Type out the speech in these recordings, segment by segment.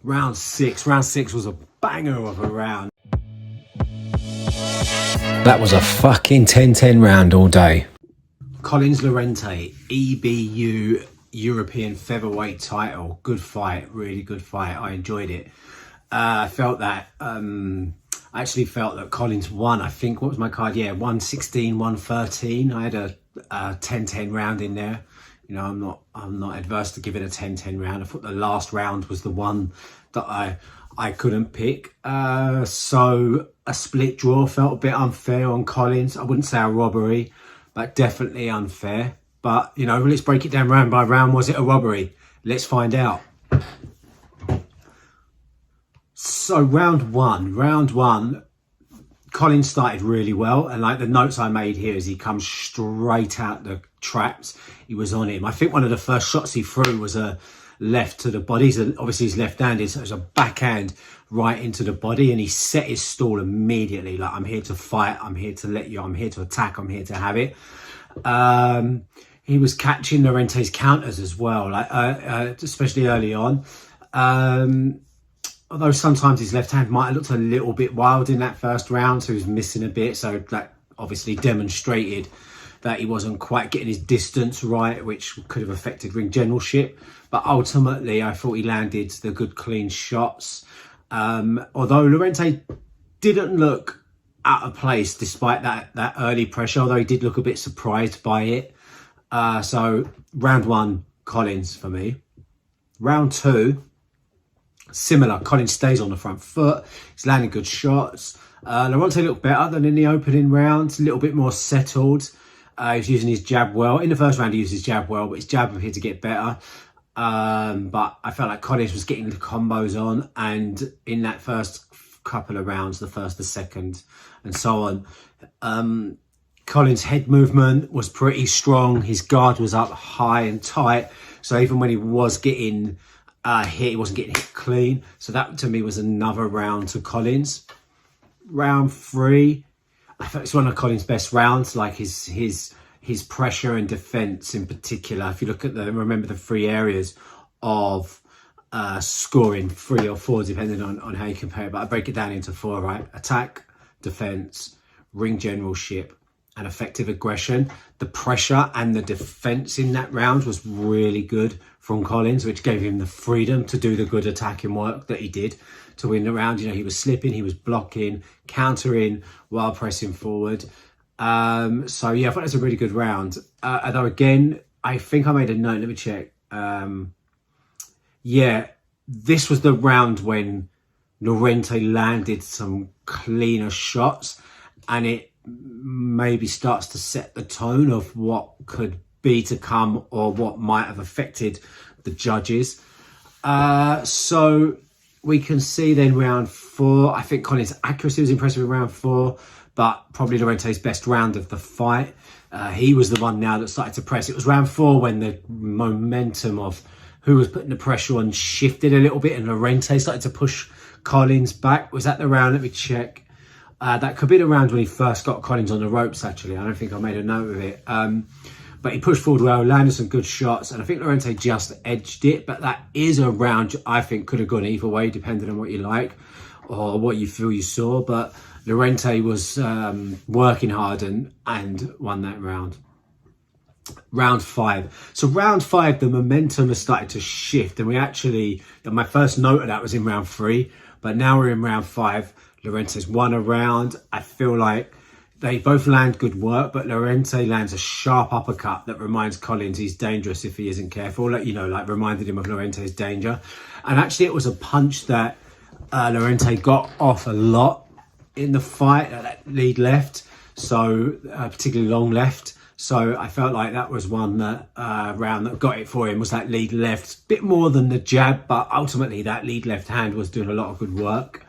Round six was a banger of a round. That was a fucking 10-10 round all day. Collins Lorente, EBU European Featherweight title. Good fight, really good fight. I enjoyed it. I actually felt that Collins won. I think, what was my card? Yeah, 116, 113. I had a 10-10 round in there. You know, I'm not adverse to giving a 10-10 round. I thought the last round was the one that I couldn't pick. So a split draw felt a bit unfair on Collins. I wouldn't say a robbery, but definitely unfair. But, you know, let's break it down round by round. Was it a robbery? Let's find out. So round one, Collins started really well. And like the notes I made here is he comes straight out the traps. He was on him. I think one of the first shots he threw was a left to the body. Obviously he's left-handed, so it's a backhand right into the body, and he set his stall immediately. Like, I'm here to fight, I'm here to let you, I'm here to attack, I'm here to have it. He was catching Lorente's counters as well, like especially early on. Although sometimes his left hand might have looked a little bit wild in that first round, so he was missing a bit. So that obviously demonstrated that he wasn't quite getting his distance right, which could have affected ring generalship. But ultimately, I thought he landed the good, clean shots. Although Lorente didn't look out of place despite that early pressure, although he did look a bit surprised by it. So round one, Collins for me. Round two, similar. Collins stays on the front foot. He's landing good shots. Lorente looked better than in the opening round, a little bit more settled. He was using his jab well. In the first round, he used his jab well, but his jab appeared to get better. But I felt like Collins was getting the combos on, and in that first couple of rounds, the first, the second, and so on, Collins' head movement was pretty strong. His guard was up high and tight, so even when he was getting hit, he wasn't getting hit clean. So that to me was another round to Collins. Round three, I thought it's one of Collins' best rounds. Like his pressure and defense in particular. If you look at remember the three areas of scoring, 3 or 4 depending on how you compare it, but I break it down into 4, right? Attack, defense, ring generalship, and effective aggression. The pressure and the defense in that round was really good from Collins, which gave him the freedom to do the good attacking work that he did to win the round. You know, he was slipping, he was blocking, countering while pressing forward. So yeah, I thought it was a really good round. Although again, I think I made a note, let me check. Yeah, this was the round when Lorente landed some cleaner shots, and it maybe starts to set the tone of what could be to come, or what might have affected the judges. So we can see then round 4, I think Collins' accuracy was impressive in round 4, but probably Lorente's best round of the fight. He was the one now that started to press. It was round 4 when the momentum of who was putting the pressure on shifted a little bit, and Lorente started to push Collins back. Was that the round? Let me check. That could be the round when he first got Collins on the ropes, actually. I don't think I made a note of it. But he pushed forward well, landed some good shots, and I think Lorente just edged it. But that is a round I think could have gone either way, depending on what you like or what you feel you saw. But Lorente was working hard and won that round. Round 5. So round 5, the momentum has started to shift, and my first note of that was in round 3, but now we're in round 5. Lorente's won a round. I feel like they both land good work, but Lorente lands a sharp uppercut that reminds Collins he's dangerous if he isn't careful. Like, you know, like reminded him of Lorente's danger. And actually it was a punch that Lorente got off a lot in the fight, that lead left, so particularly long left. So I felt like that was one that round that got it for him, was that lead left. Bit more than the jab, but ultimately that lead left hand was doing a lot of good work.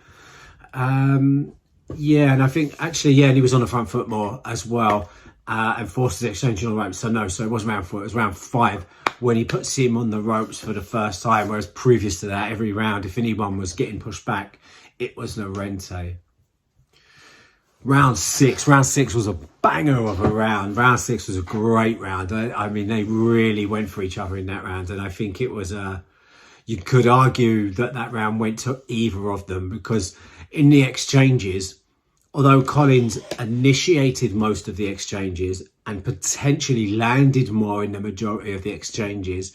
Yeah, and I think actually, yeah, and he was on the front foot more as well, and forced his exchange on the ropes. So no, so it wasn't round 4, it was round 5 when he puts him on the ropes for the first time, whereas previous to that, every round, if anyone was getting pushed back, it was Lorente. Round 6 was a banger of a round. Round 6 was a great round. I mean, they really went for each other in that round, and I think it was you could argue that that round went to either of them, because in the exchanges, although Collins initiated most of the exchanges and potentially landed more in the majority of the exchanges,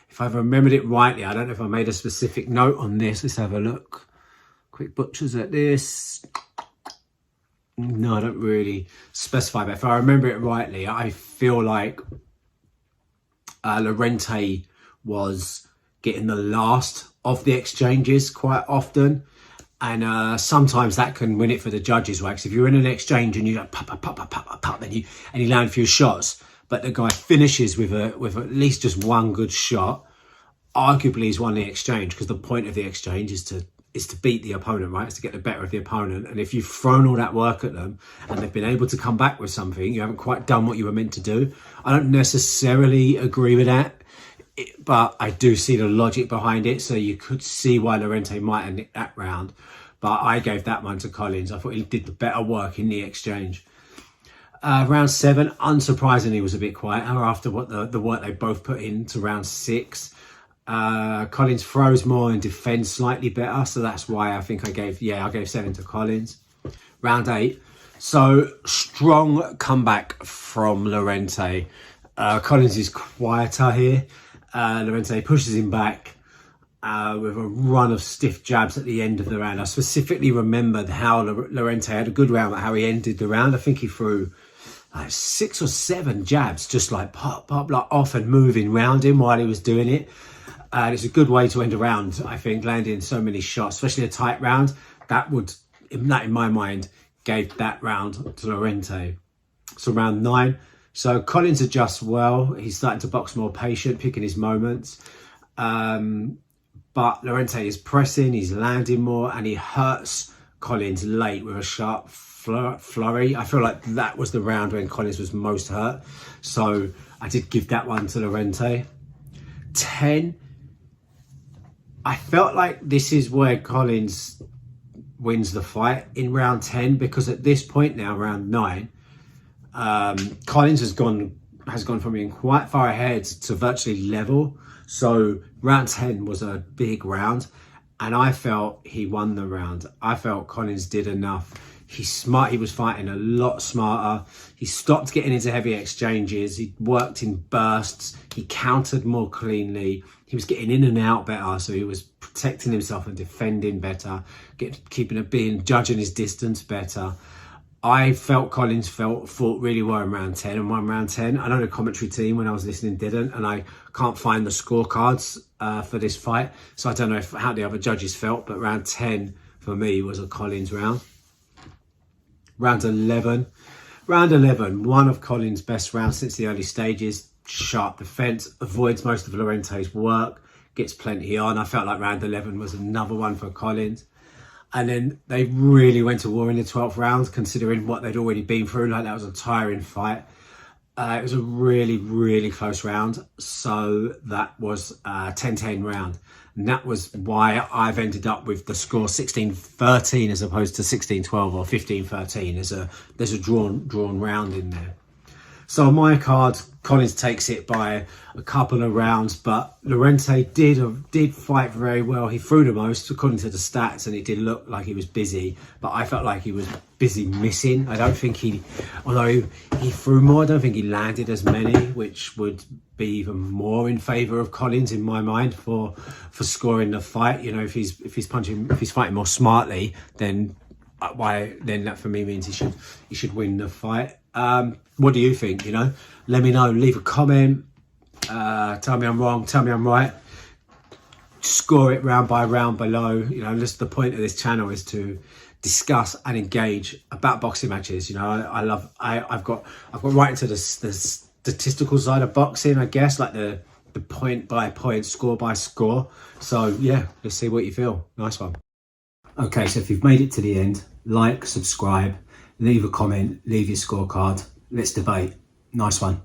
if I've remembered it rightly, I don't know if I made a specific note on this. Let's have a look. Quick butchers at this. No, I don't really specify, but if I remember it rightly, I feel like Lorente was getting the last of the exchanges quite often. And sometimes that can win it for the judges, right? Because if you're in an exchange and you go pop, pop, pop, pop, pop, pop, and you land a few shots, but the guy finishes with at least just one good shot, arguably he's won the exchange, because the point of the exchange is to beat the opponent, right? It's to get the better of the opponent. And if you've thrown all that work at them and they've been able to come back with something, you haven't quite done what you were meant to do. I don't necessarily agree with that, but I do see the logic behind it. So you could see why Lorente might have nicked that round. But I gave that one to Collins. I thought he did the better work in the exchange. Round 7, unsurprisingly, was a bit quieter after what the work they both put into round 6. Collins throws more and defends slightly better, so that's why I think I gave 7 to Collins. Round 8, so strong comeback from Lorente. Collins is quieter here. Lorente pushes him back with a run of stiff jabs at the end of the round. I specifically remembered how Lorente had a good round, how he ended the round. I think he threw like 6 or 7 jabs, just like pop, pop, like off and moving round him while he was doing it. It's a good way to end a round, I think, landing so many shots, especially a tight round. That in my mind, gave that round to Lorente. So round 9. So Collins adjusts well. He's starting to box more patient, picking his moments. But Lorente is pressing, he's landing more, and he hurts Collins late with a sharp flurry. I feel like that was the round when Collins was most hurt. So I did give that one to Lorente. 10. I felt like this is where Collins wins the fight in round 10, because at this point now, round 9, Collins has gone from being quite far ahead to virtually level. So round 10 was a big round, and I felt he won the round. I felt Collins did enough. He's smart. He was fighting a lot smarter. He stopped getting into heavy exchanges. He worked in bursts. He countered more cleanly. He was getting in and out better. So he was protecting himself and defending better, judging his distance better. I felt Collins fought really well in round 10 and won round 10. I know the commentary team, when I was listening, didn't, and I can't find the scorecards for this fight. So I don't know how the other judges felt, but round 10 for me was a Collins round. Round 11. Round 11, one of Collins' best rounds since the early stages. Sharp defence, avoids most of Lorente's work, gets plenty on. I felt like round 11 was another one for Collins. And then they really went to war in the 12th round, considering what they'd already been through. Like, that was a tiring fight. It was a really, really close round. So that was a 10-10 round. And that was why I've ended up with the score 16-13 as opposed to 16-12 or 15-13. There's a drawn round in there. So on my card, Collins takes it by a couple of rounds, but Lorente did fight very well. He threw the most according to the stats, and it did look like he was busy, but I felt like he was busy missing. I don't think although he threw more, I don't think he landed as many, which would be even more in favour of Collins in my mind for scoring the fight. You know, if he's fighting more smartly, then that for me means he should win the fight. What do you think? You know, let me know. Leave a comment. Tell me I'm wrong. Tell me I'm right. Score it round by round below. You know, just the point of this channel is to discuss and engage about boxing matches. You know, I've got right into the statistical side of boxing, I guess, like the point by point, score by score. So yeah, let's see what you feel. Nice one. Okay, so if you've made it to the end, like, subscribe, leave a comment, leave your scorecard. Let's debate. Nice one.